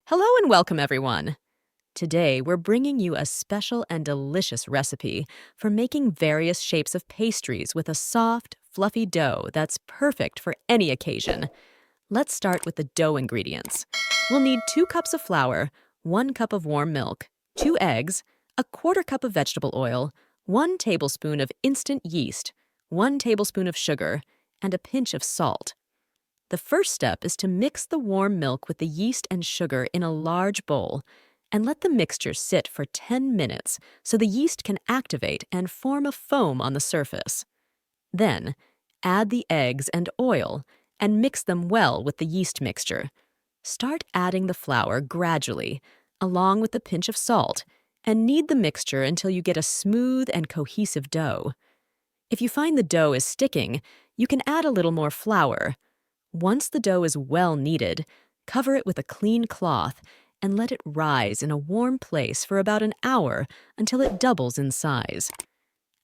Hello and welcome, everyone. Today, we're bringing you a special and delicious recipe for making various shapes of pastries with a soft, fluffy dough that's perfect for any occasion. Let's start with the dough ingredients. We'll need 2 cups of flour, 1 cup of warm milk, 2 eggs, a quarter cup of vegetable oil, 1 tablespoon of instant yeast, 1 tablespoon of sugar, and a pinch of salt. The first step is to mix the warm milk with the yeast and sugar in a large bowl and let the mixture sit for 10 minutes so the yeast can activate and form a foam on the surface. Then, add the eggs and oil and mix them well with the yeast mixture. Start adding the flour gradually, along with a pinch of salt, and knead the mixture until you get a smooth and cohesive dough. If you find the dough is sticking, you can add a little more flour. Once the dough is well kneaded, cover it with a clean cloth and let it rise in a warm place for about an hour until it doubles in size.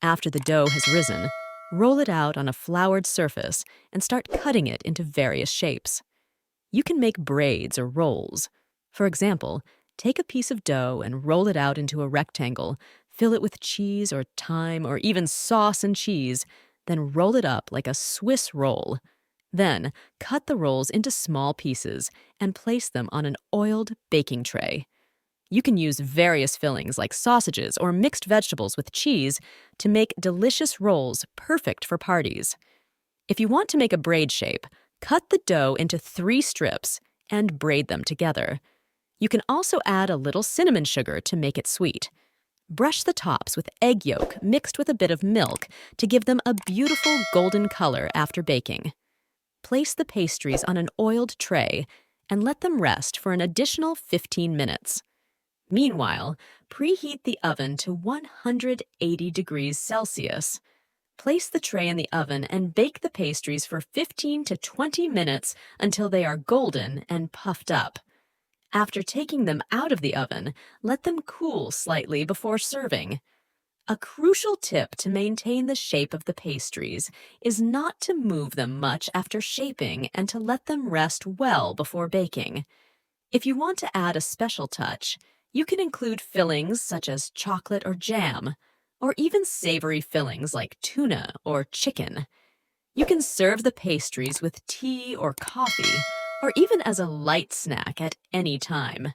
After the dough has risen, roll it out on a floured surface and start cutting it into various shapes. You can make braids or rolls. For example, take a piece of dough and roll it out into a rectangle, fill it with cheese or thyme or even sauce and cheese, then roll it up like a Swiss roll. Then, cut the rolls into small pieces and place them on an oiled baking tray. You can use various fillings like sausages or mixed vegetables with cheese to make delicious rolls perfect for parties. If you want to make a braid shape, cut the dough into 3 strips and braid them together. You can also add a little cinnamon sugar to make it sweet. Brush the tops with egg yolk mixed with a bit of milk to give them a beautiful golden color after baking. Place the pastries on an oiled tray and let them rest for an additional 15 minutes. Meanwhile, preheat the oven to 180 degrees Celsius. Place the tray in the oven and bake the pastries for 15 to 20 minutes until they are golden and puffed up. After taking them out of the oven, let them cool slightly before serving. A crucial tip to maintain the shape of the pastries is not to move them much after shaping and to let them rest well before baking. If you want to add a special touch, you can include fillings such as chocolate or jam, or even savory fillings like tuna or chicken. You can serve the pastries with tea or coffee, or even as a light snack at any time.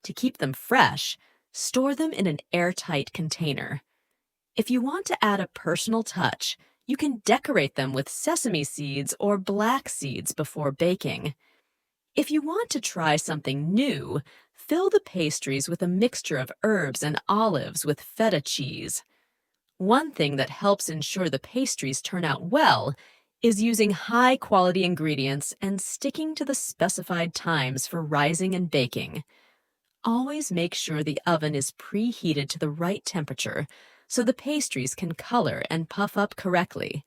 To keep them fresh, store them in an airtight container. If you want to add a personal touch, you can decorate them with sesame seeds or black seeds before baking. If you want to try something new, fill the pastries with a mixture of herbs and olives with feta cheese. One thing that helps ensure the pastries turn out well is using high-quality ingredients and sticking to the specified times for rising and baking. Always make sure the oven is preheated to the right temperature so the pastries can color and puff up correctly.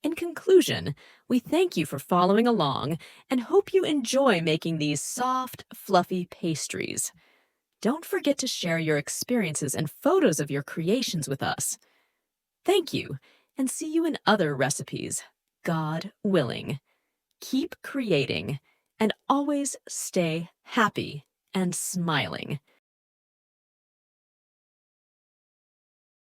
In conclusion, we thank you for following along and hope you enjoy making these soft, fluffy pastries. Don't forget to share your experiences and photos of your creations with us. Thank you, and see you in other recipes, God willing. Keep creating, and always stay happy and smiling.